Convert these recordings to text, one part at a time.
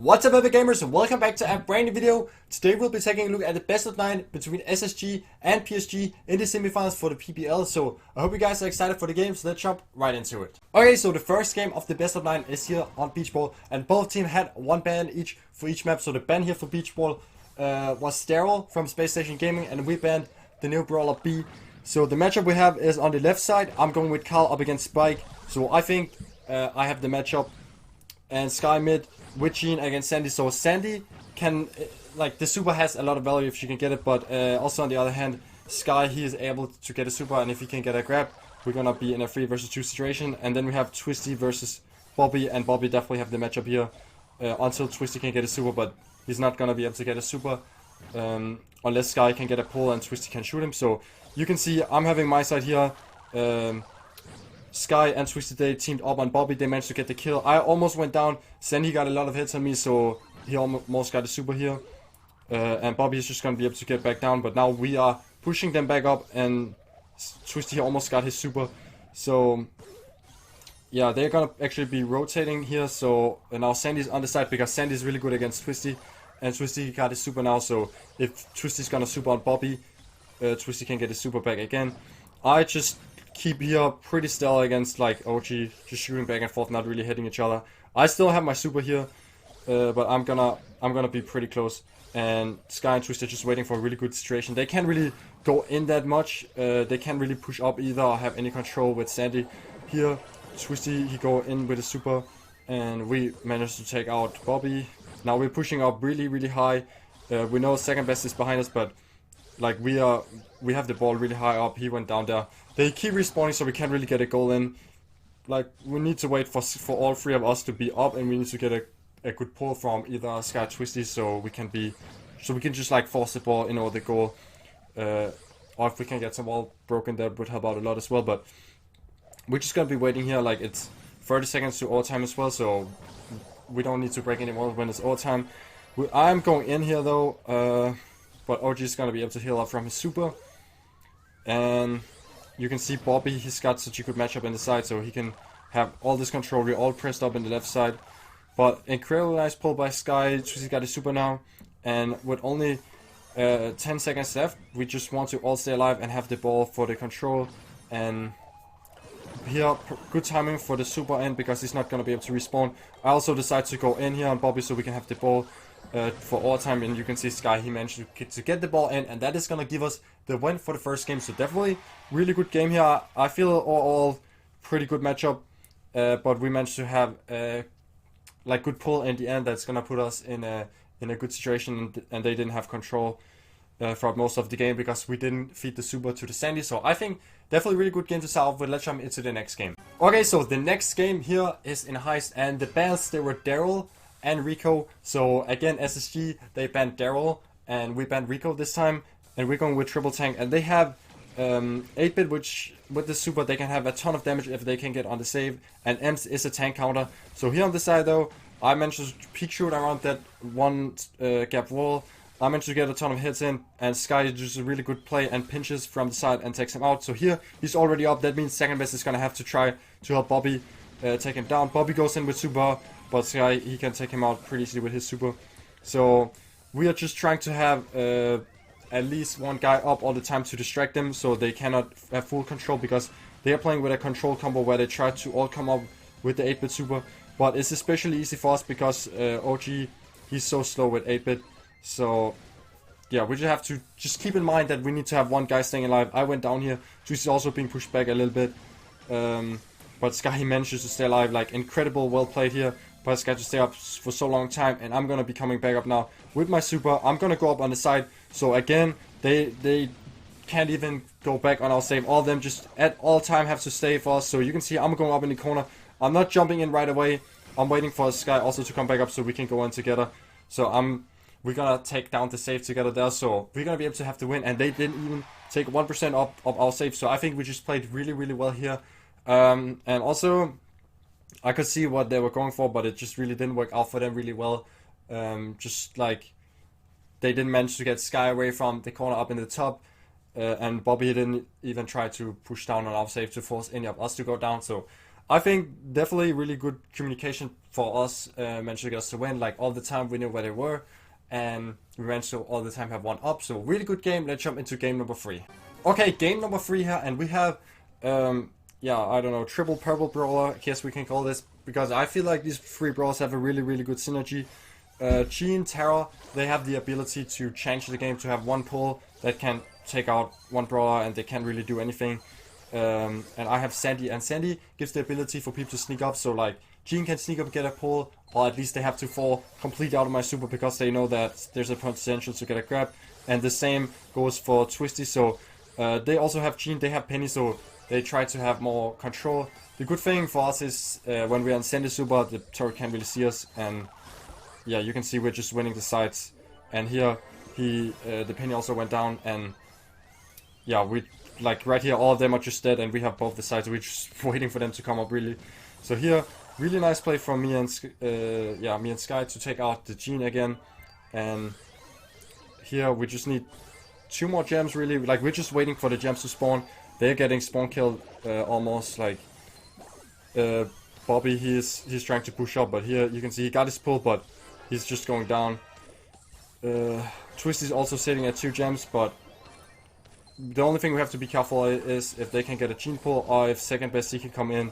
What's up, Epic Gamers, and welcome back to a brand new video. Today we'll be taking a look at the best of 9 between SSG and PSG in the semifinals for the PPL. So I hope you guys are excited for the game, so let's jump right into it. Okay, so the first game of the best of 9 is here on Beach Ball, and both teams had one ban each for each map. So the ban here for Beach Ball was Daryl from Space Station Gaming, and we banned the new brawler B. So the matchup we have is on the left side. I'm going with Carl up against Spike. So I think I have the matchup, and Sky mid with Jean against Sandy. So Sandy can, like, the super has a lot of value if she can get it, but also on the other hand, Sky, he is able to get a super, and if he can get a grab, we're gonna be in a 3 versus 2 situation. And then we have Twisty versus Bobby, and Bobby definitely have the matchup here until Twisty can get a super, but he's not gonna be able to get a super unless Sky can get a pull and Twisty can shoot him. So you can see I'm having my side here. Sky and Twisted Day teamed up on Bobby. They managed to get the kill. I almost went down. Sandy got a lot of hits on me, so he almost got a super here. And Bobby is just going to be able to get back down. But now we are pushing them back up, and Twisty almost got his super. So yeah, they're going to actually be rotating here. So now Sandy's on the side because Sandy's really good against Twisty. And Twisty got his super now. So if Twisty's going to super on Bobby, Twisty can get his super back again. I just keep here pretty stellar against like OG, just shooting back and forth, not really hitting each other. I still have my super here, but I'm gonna be pretty close. And Sky and Twisty are just waiting for a really good situation. They can't really go in that much. They can't really push up either or have any control with Sandy. Here, Twisty, he go in with a super, and we managed to take out Bobby. Now we're pushing up really high. We know second best is behind us, but like we have the ball really high up. He went down there. They keep respawning, so we can't really get a goal in. Like, we need to wait for all three of us to be up, and we need to get a good pull from either Sky or Twisty, so we can just like force the ball in or the goal. Or if we can get some wall broken, that would help out a lot as well. But we're just gonna be waiting here. Like, it's 30 seconds to overtime as well, so we don't need to break any more when it's overtime. I'm going in here though, but OG is gonna be able to heal up from his super. And you can see Bobby, he's got such a good matchup in the side, so he can have all this control. We're all pressed up in the left side. But incredibly nice pull by Sky. He's got a super now. And with only 10 seconds left, we just want to all stay alive and have the ball for the control. And here, good timing for the super in because he's not going to be able to respawn. I also decide to go in here on Bobby so we can have the ball for all time. And you can see Sky, he managed to get the ball in, and that is going to give us the win for the first game. So definitely really good game here. I feel all pretty good matchup, but we managed to have like good pull in the end. That's gonna put us in a good situation, and they didn't have control throughout most of the game because we didn't feed the super to the Sandy. So I think definitely really good game to start off with. Let's jump into the next game. Okay, so the next game here is in Heist, and the bans, they were Daryl and Rico. So again, SSG, they banned Daryl, and we banned Rico this time. And we're going with triple tank, and they have 8-bit, which with the super they can have a ton of damage if they can get on the save, and Ems is a tank counter. So here on the side though, I managed to peek shoot around that one gap wall. I managed to get a ton of hits in, and Sky does a really good play and pinches from the side and takes him out. So here he's already up. That means second best is gonna have to try to help Bobby take him down. Bobby goes in with super, but Sky, he can take him out pretty easily with his super. So we are just trying to have at least one guy up all the time to distract them, so they cannot have full control, because they are playing with a control combo where they try to all come up with the 8-bit super. But it's especially easy for us because OG, he's so slow with 8-bit. So yeah, we just have to just keep in mind that we need to have one guy staying alive. I went down here. Juicy's also being pushed back a little bit. But Sky manages to stay alive. Like, incredible, well played here. But Sky to stay up for so long time, and I'm gonna be coming back up now with my super. I'm gonna go up on the side. So again, they can't even go back on our save. All of them just at all time have to stay for us. So you can see I'm going up in the corner. I'm not jumping in right away. I'm waiting for Sky also to come back up so we can go in together. So we're gonna take down the save together there. So we're gonna be able to have the win, and they didn't even take 1% up of our save. So I think we just played really well here. And also, I could see what they were going for, but it just really didn't work out for them really well. Just like, they didn't manage to get Sky away from the corner up in the top. And Bobby didn't even try to push down on our save to force any of us to go down. So I think definitely really good communication for us managed to get us to win. Like all the time we knew where they were, and we managed to all the time have one up. So really good game. Let's jump into game number 3. Okay, game number 3 here, and we have yeah, I don't know, triple purple brawler, I guess we can call this, because I feel like these 3 brawlers have a really good synergy. Jean, Tara, they have the ability to change the game, to have one pull that can take out one brawler and they can't really do anything. And I have Sandy, and Sandy gives the ability for people to sneak up, so like Jean can sneak up and get a pull, or at least they have to fall completely out of my super because they know that there's a potential to get a grab. And the same goes for Twisty, so they also have Jean, they have Penny, so they try to have more control. The good thing for us is when we're on Sandy super, the turret can't really see us, and yeah, you can see we're just winning the sides. And here, the Penny also went down, and yeah, we, like right here, all of them are just dead, and we have both the sides. We're just waiting for them to come up, really. So here, really nice play from me and Sky to take out the Jean again. And here we just need 2 more gems, really. Like we're just waiting for the gems to spawn. They're getting spawn killed almost. Like Bobby, he's trying to push up, but here you can see he got his pull, but he's just going down. Twisty's also sitting at 2 gems, but the only thing we have to be careful is if they can get a Jean pull, or if second best he can come in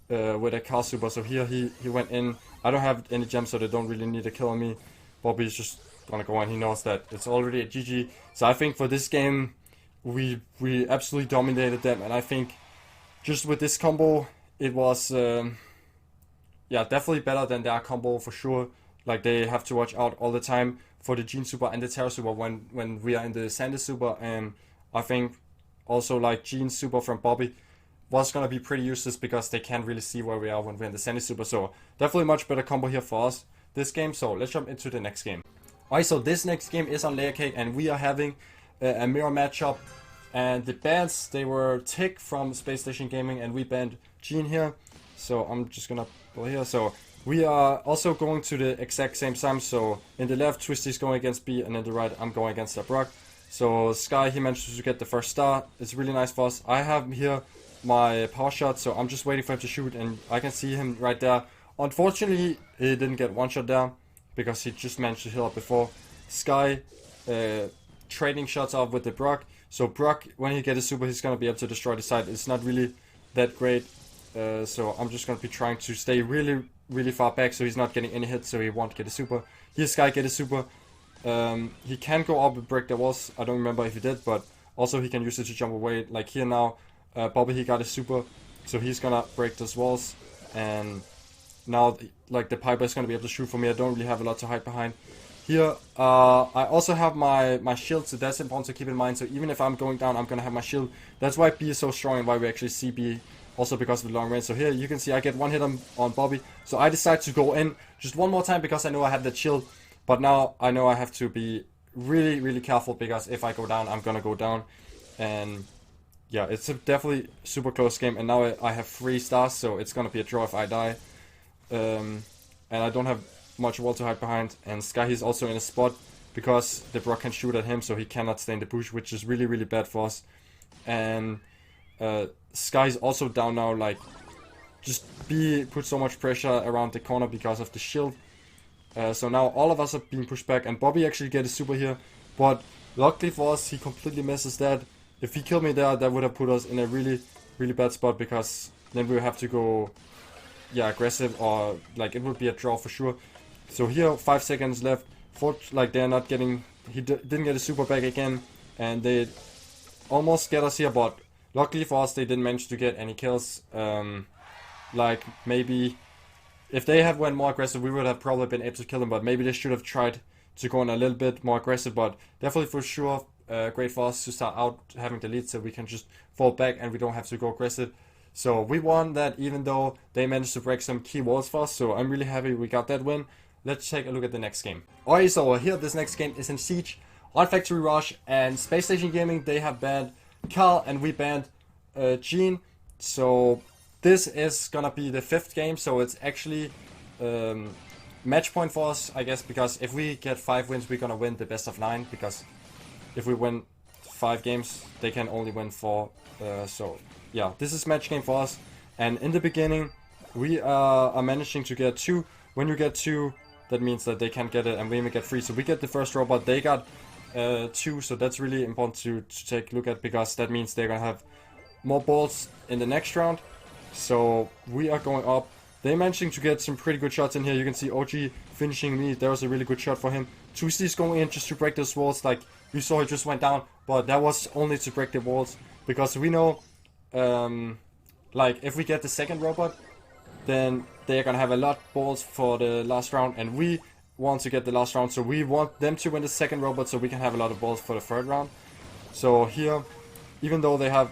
with a car super. So here he went in. I don't have any gems, so they don't really need a kill on me. Bobby's just gonna go in. He knows that it's already a GG. So I think for this game we absolutely dominated them, and I think just with this combo it was yeah, definitely better than their combo for sure. Like they have to watch out all the time for the Jean super and the Terra super when we are in the Sandy super, and I think also like Jean super from Bobby was gonna be pretty useless because they can't really see where we are when we're in the Sandy super. So definitely much better combo here for us this game. So let's jump into the next game. Alright, so this next game is on Layer Cake, and we are having a mirror matchup. And the bans, they were Tick from Space Station Gaming, and we banned Jean here. So I'm just gonna go here. So we are also going to the exact same time. So in the left, Twisty's going against B, and in the right, I'm going against Brock. So Sky, he managed to get the first star. It's really nice for us. I have here my power shot, so I'm just waiting for him to shoot, and I can see him right there. Unfortunately, he didn't get one shot there because he just managed to heal up before. Sky trading shots off with the Brock. So Brock, when he gets his super, he's gonna be able to destroy the side. It's not really that great. So I'm just gonna be trying to stay really far back so he's not getting any hits, so he won't get a super. Here Sky get a super. He can go up and break the walls. I don't remember if he did, but also he can use it to jump away. Like here now, Bobby, he got a super, so he's gonna break those walls. And now, like the Piper is gonna be able to shoot for me. I don't really have a lot to hide behind. Here, I also have my shield, so that's important to keep in mind. So even if I'm going down, I'm gonna have my shield. That's why B is so strong and why we actually see B, also because of the long range. So here you can see I get one hit on Bobby. So I decide to go in just one more time because I know I have that shield. But now I know I have to be really careful, because if I go down, I'm gonna go down. And yeah, it's definitely super close game. And now I have 3 stars, so it's gonna be a draw if I die. And I don't have much wall to hide behind, and Sky is also in a spot because the Brock can shoot at him, so he cannot stay in the bush, which is really bad for us. And Sky is also down now. Like just B put so much pressure around the corner because of the shield. So now all of us are being pushed back, and Bobby actually get a super here, but luckily for us he completely misses that. If he killed me there, that would have put us in a really bad spot, because then we would have to go aggressive, or like it would be a draw for sure. So here 5 seconds left. Like they're not getting, he didn't get a super back again, and they almost get us here, but luckily for us they didn't manage to get any kills. Like maybe if they had went more aggressive, we would have probably been able to kill them, but maybe they should have tried to go in a little bit more aggressive. But definitely for sure great for us to start out having the lead, so we can just fall back and we don't have to go aggressive. So we won that, even though they managed to break some key walls for us, so I'm really happy we got that win. Let's take a look at the next game. Alright, so here this next game is in Siege on Factory Rush, and Space Station Gaming, they have banned Carl and we banned Jean. So this is gonna be the 5th game, so it's actually match point for us, I guess, because if we get 5 wins, we're gonna win the best of 9, because if we win 5 games, they can only win 4. So yeah, this is match game for us, and in the beginning we are managing to get 2 when you get 2, that means that they can't get it, and we may get 3. So we get the first robot, they got 2, so that's really important to take a look at, because that means they're gonna have more balls in the next round. So we are going up. They managing to get some pretty good shots in here. You can see OG finishing me. That was a really good shot for him. Twisty is going in just to break those walls. Like you saw, he just went down, but that was only to break the walls, because we know, like if we get the second robot, then they're gonna have a lot of balls for the last round, and we want to get the last round, so we want them to win the second robot so we can have a lot of balls for the third round. So here, even though they have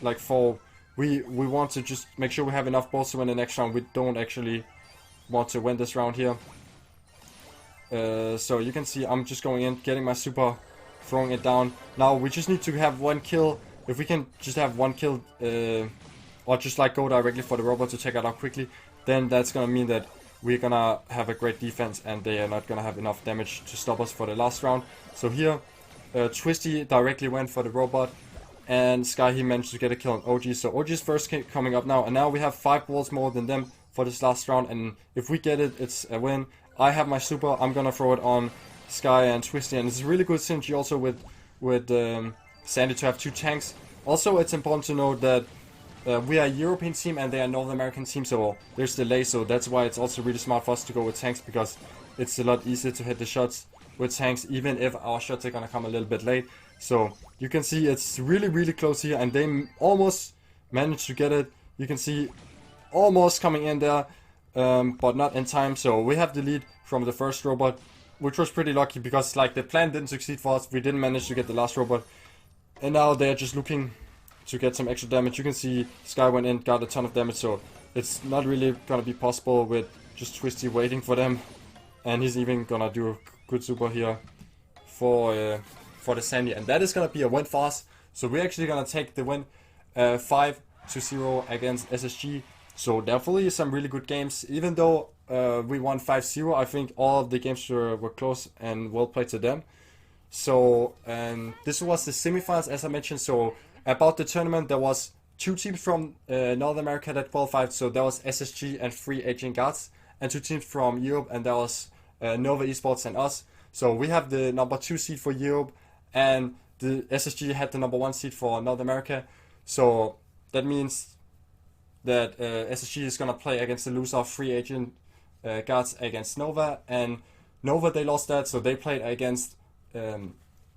like 4, we want to just make sure we have enough balls to win the next round. We don't actually want to win this round here. So you can see I'm just going in, getting my super, throwing it down. Now we just need to have 1 kill. If we can just have 1 kill, or just like go directly for the robot to take it out quickly, then that's gonna mean that we're gonna have a great defense and they are not gonna have enough damage to stop us for the last round. So here, Twisty directly went for the robot, and Sky, he managed to get a kill on OG. So OG's first kill coming up now, and now we have 5 balls more than them for this last round, and if we get it, it's a win. I have my super, I'm gonna throw it on Sky and Twisty, and it's a really good synergy also with Sandy to have 2 tanks. Also, it's important to note that we are a European team and they are a North American team, so there's delay, so that's why it's also really smart for us to go with tanks, because it's a lot easier to hit the shots with tanks, even if our shots are gonna come a little bit late. So you can see it's really close here, and they almost managed to get it. You can see almost coming in there, but not in time. So we have the lead from the first robot, which was pretty lucky, because like the plan didn't succeed for us. We didn't manage to get the last robot, and now they're just looking to get some extra damage. You can see Sky went in, got a ton of damage, so it's not really gonna be possible with just Twisty waiting for them. And he's even gonna do a good super here for the Sandy, and that is gonna be a win for us. So we're actually gonna take the win 5-0 against SSG. So definitely some really good games. Even though we won 5-0, I think all of the games were close and well played to them. So this was the semifinals, as I mentioned. So about the tournament, there was 2 teams from North America that qualified. So there was SSG and Free Agent Guards, and 2 teams from Europe, and there was Nova Esports and us. So we have the number 2 seed for Europe, and the SSG had the number 1 seed for North America. So that means that SSG is gonna play against the loser of Free Agent Guards against Nova, and Nova, they lost that, so they played against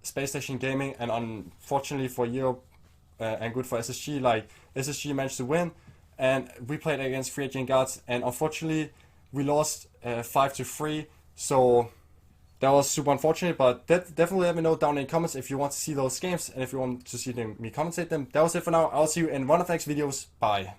Space Station Gaming, and unfortunately for Europe, and good for SSG, like SSG managed to win, and we played against Free Agent Guards, and unfortunately we lost 5-3. So that was super unfortunate, but definitely let me know down in the comments if you want to see those games and if you want to see me commentate them. That was it for now. I'll see you in one of the next videos. Bye.